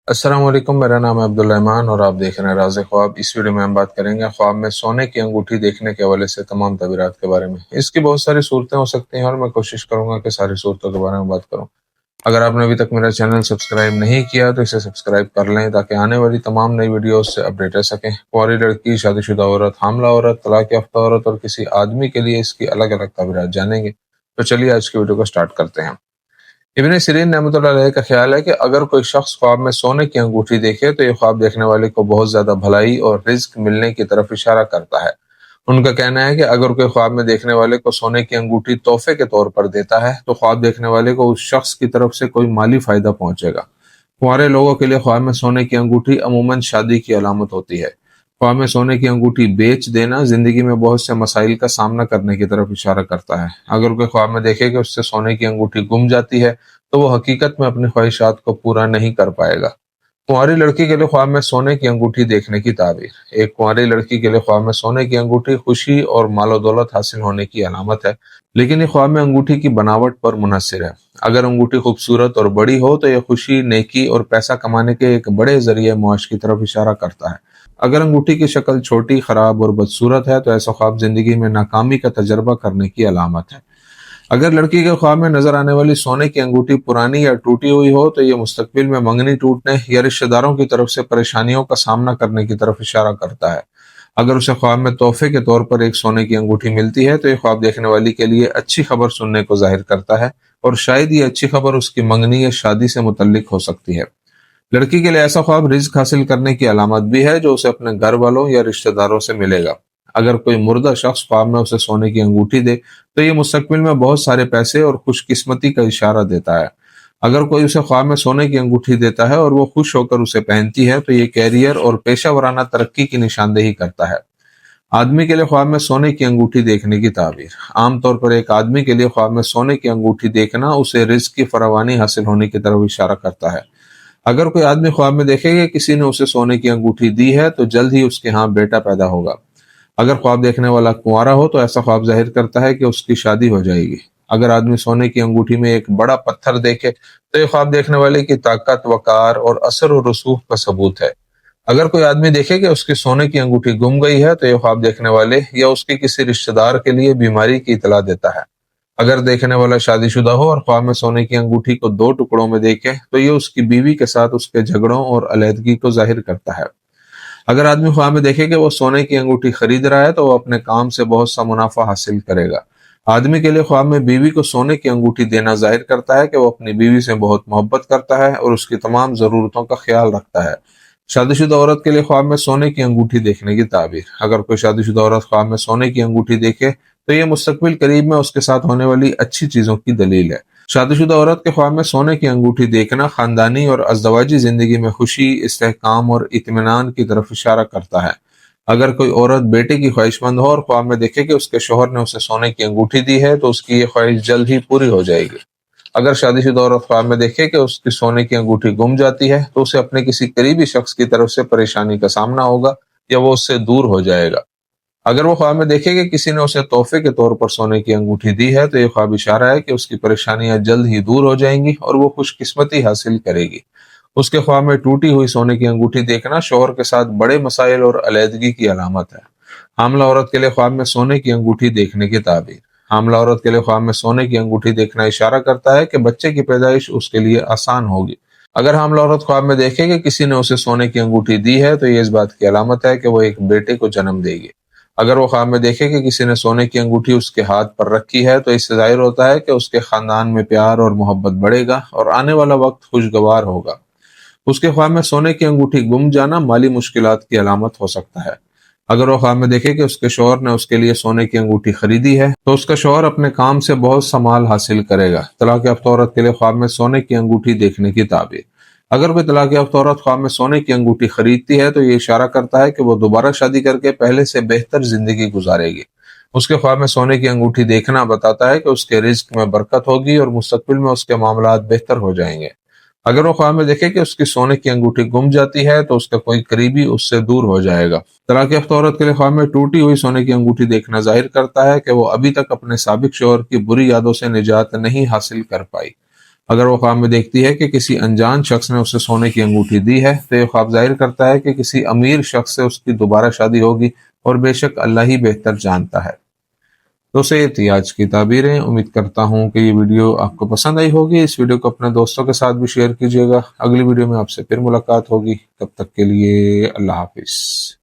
अस्सलाम वालेकुम, मेरा नाम है अब्दुल रहमान और आप देख रहे हैं राज़ ख्वाब। इस वीडियो में हम बात करेंगे ख्वाब में सोने की अंगूठी देखने के हवाले से तमाम तबीरात के बारे में। इसकी बहुत सारी सूरतें हो सकती हैं और मैं कोशिश करूंगा कि सारी सूरतों के बारे में बात करूं। अगर आपने अभी तक मेरा चैनल सब्सक्राइब नहीं किया तो इसे सब्सक्राइब कर लें ताकि आने वाली तमाम नई वीडियोस से अपडेट रह सकें। कुंवारी लड़की, शादीशुदा औरत, हामला औरत, तलाक याफ्ता औरत और किसी आदमी के लिए इसकी अलग अलग तबीरात जानेंगे। तो चलिए आज की वीडियो को स्टार्ट करते हैं। इब्न सिरीन रहमतुल्लाह अलैह का ख्याल है कि अगर कोई शख्स ख्वाब में सोने की अंगूठी देखे तो ये ख्वाब देखने वाले को बहुत ज्यादा भलाई और रिज्क मिलने की तरफ इशारा करता है। उनका कहना है कि अगर कोई ख्वाब में देखने वाले को सोने की अंगूठी तोहफे के तौर पर देता है तो ख्वाब देखने वाले को उस शख्स की तरफ से कोई माली फायदा पहुंचेगा। कुंवारे लोगों के लिए ख्वाब में सोने की अंगूठी अमूमन शादी की अलामत होती है। ख्वाब में सोने की अंगूठी बेच देना जिंदगी में बहुत से मसाइल का सामना करने की तरफ इशारा करता है। अगर कोई ख्वाब में देखे कि उससे सोने की अंगूठी गुम जाती है तो वो हकीकत में अपनी ख्वाहिशात को पूरा नहीं कर पाएगा। कुंवारी लड़की के लिए ख्वाब में सोने की अंगूठी देखने की ताबीर। एक कुंवारी लड़की के लिए ख्वाब में सोने की अंगूठी खुशी और मालो दौलत हासिल होने की अलामत है, लेकिन ये ख्वाब में अंगूठी की बनावट पर मुनहसिर है। अगर अंगूठी खूबसूरत और बड़ी हो तो यह खुशी, नेकी और पैसा कमाने के एक बड़े जरिए मुआश की तरफ इशारा करता है। अगर अंगूठी की शक्ल छोटी, खराब और बदसूरत है तो ऐसा ख्वाब जिंदगी में नाकामी का तजर्बा करने की अलामत है। अगर लड़की के ख्वाब में नजर आने वाली सोने की अंगूठी पुरानी या टूटी हुई हो तो ये मुस्तकबिल में मंगनी टूटने या रिश्तेदारों की तरफ से परेशानियों का सामना करने की तरफ इशारा करता है। अगर उसे ख्वाब में तोहफे के तौर पर एक सोने की अंगूठी मिलती है तो ये ख्वाब देखने वाली के लिए अच्छी खबर सुनने को जाहिर करता है और शायद ये अच्छी खबर उसकी मंगनी या शादी से मुतल्लिक हो सकती है। लड़की के लिए ऐसा ख्वाब रिज्क हासिल करने की अलामत भी है जो उसे अपने घर वालों या रिश्तेदारों से मिलेगा। अगर कोई मुर्दा शख्स ख्वाब में उसे सोने की अंगूठी दे तो ये मुस्तकबिल में बहुत सारे पैसे और खुशकिस्मती का इशारा देता है। अगर कोई उसे ख्वाब में सोने की अंगूठी देता है और वो खुश होकर उसे पहनती है तो ये कैरियर और पेशा वराना तरक्की की निशानदेही करता है। आदमी के लिए ख्वाब में सोने की अंगूठी देखने की ताबीर। आमतौर पर एक आदमी के लिए ख्वाब में सोने की अंगूठी देखना उसे रिज्क की फरावानी हासिल होने की तरफ इशारा करता है। अगर कोई आदमी ख्वाब में देखे कि किसी ने उसे सोने की अंगूठी दी है तो जल्द ही उसके यहाँ बेटा पैदा होगा। अगर ख्वाब देखने वाला कुंवारा हो तो ऐसा ख्वाब जाहिर करता है कि उसकी शादी हो जाएगी। अगर आदमी सोने की अंगूठी में एक बड़ा पत्थर देखे तो ये ख्वाब देखने वाले की ताकत, वकार और असर और रसूख का सबूत है। अगर कोई आदमी देखे कि उसकी सोने की अंगूठी गुम गई है तो ये ख्वाब देखने वाले या उसके किसी रिश्तेदार के लिए बीमारी की इतला देता है। अगर देखने वाला शादीशुदा हो और ख्वाब में सोने की अंगूठी को दो टुकड़ों में देखे तो ये उसकी बीवी के साथ उसके झगड़ों और अलहदगी को जाहिर करता है। अगर आदमी ख्वाब में देखे कि वो सोने की अंगूठी खरीद रहा है तो वो अपने काम से बहुत सा मुनाफा हासिल करेगा। आदमी के लिए ख्वाब में बीवी को सोने की अंगूठी देना जाहिर करता है कि वो अपनी बीवी से बहुत मोहब्बत करता है और उसकी तमाम जरूरतों का ख्याल रखता है। शादीशुदा औरत के लिए ख्वाब में सोने की अंगूठी देखने की ताबीर। अगर कोई शादीशुदा औरत ख्वाब में सोने की अंगूठी देखे तो ये मुस्तकबिल करीब में उसके साथ होने वाली अच्छी चीजों की दलील है। शादीशुदा औरत के ख्वाब में सोने की अंगूठी देखना खानदानी और अज़दवाजी जिंदगी में खुशी, इस्तेहकाम और इत्मीनान की तरफ इशारा करता है। अगर कोई औरत बेटे की ख्वाहिशमंद हो और ख्वाब में देखे कि उसके शोहर ने उसे सोने की अंगूठी दी है तो उसकी ये ख्वाहिश जल्द ही पूरी हो जाएगी। अगर शादीशुदा औरत ख्वाब में देखे कि उसकी सोने की अंगूठी गुम जाती है तो उसे अपने किसी करीबी शख्स की तरफ से परेशानी का सामना होगा या वो उससे दूर हो जाएगा। अगर वो ख्वाब में देखे कि किसी ने उसे तोहफे के तौर पर सोने की अंगूठी दी है तो ये ख्वाब इशारा है कि उसकी परेशानियां जल्द ही दूर हो जाएंगी और वो खुशकिस्मती हासिल करेगी। उसके ख्वाब में टूटी हुई सोने की अंगूठी देखना शोहर के साथ बड़े मसाइल और अलहदगी की अलामत है। हामला औरत के लिए ख्वाब में सोने की अंगूठी देखने की ताबीर। हामला औरत के लिए ख्वाब में सोने की अंगूठी देखना इशारा करता है कि बच्चे की पैदाइश उसके लिए आसान होगी। अगर हामला औरत ख्वाब में देखे कि किसी ने उसे सोने की अंगूठी दी है तो ये इस बात की अलामत है कि वो एक बेटे को जन्म देगी। अगर वो ख्वाब में देखे कि किसी ने सोने की अंगूठी उसके हाथ पर रखी है तो इससे जाहिर होता है कि उसके खानदान में प्यार और मोहब्बत बढ़ेगा और आने वाला वक्त खुशगवार होगा। उसके ख्वाब में सोने की अंगूठी गुम जाना माली मुश्किलात की अलामत हो सकता है। अगर वो ख्वाब में देखे कि उसके शौहर ने उसके लिए सोने की अंगूठी खरीदी है तो उसका शौहर अपने काम से बहुत संभाल हासिल करेगा। तलाक याफ्ता औरत के लिए ख्वाब में सोने की अंगूठी देखने की ताबीर। अगर कोई तलाक याफ्ता औरत ख्वाब में सोने की अंगूठी खरीदती है तो ये इशारा करता है कि वो दोबारा शादी करके पहले से बेहतर जिंदगी गुजारेगी। उसके ख्वाब में सोने की अंगूठी देखना बताता है कि उसके रिज्क में बरकत होगी और मुस्तकबिल में उसके मामलात बेहतर हो जाएंगे। अगर वो ख्वाब में देखे कि उसकी सोने की अंगूठी गुम जाती है तो उसका कोई करीबी उससे दूर हो जाएगा। तलाक याफ्ता औरत के लिए ख्वाब में टूटी हुई सोने की अंगूठी देखना जाहिर करता है कि वो अभी तक अपने साबिक शौहर की बुरी यादों से निजात नहीं हासिल कर पाई। اگر وہ خواب میں دیکھتی ہے کہ کسی انجان شخص نے اسے سونے کی انگوٹھی دی ہے تو یہ خواب ظاہر کرتا ہے کہ کسی امیر شخص سے اس کی دوبارہ شادی ہوگی، اور بے شک اللہ ہی بہتر جانتا ہے۔ تو سے یہ تھی آج کی تعبیریں۔ امید کرتا ہوں کہ یہ ویڈیو آپ کو پسند آئی ہوگی۔ اس ویڈیو کو اپنے دوستوں کے ساتھ بھی شیئر کیجیے گا۔ اگلی ویڈیو میں آپ سے پھر ملاقات ہوگی، تب تک کے لیے اللہ حافظ۔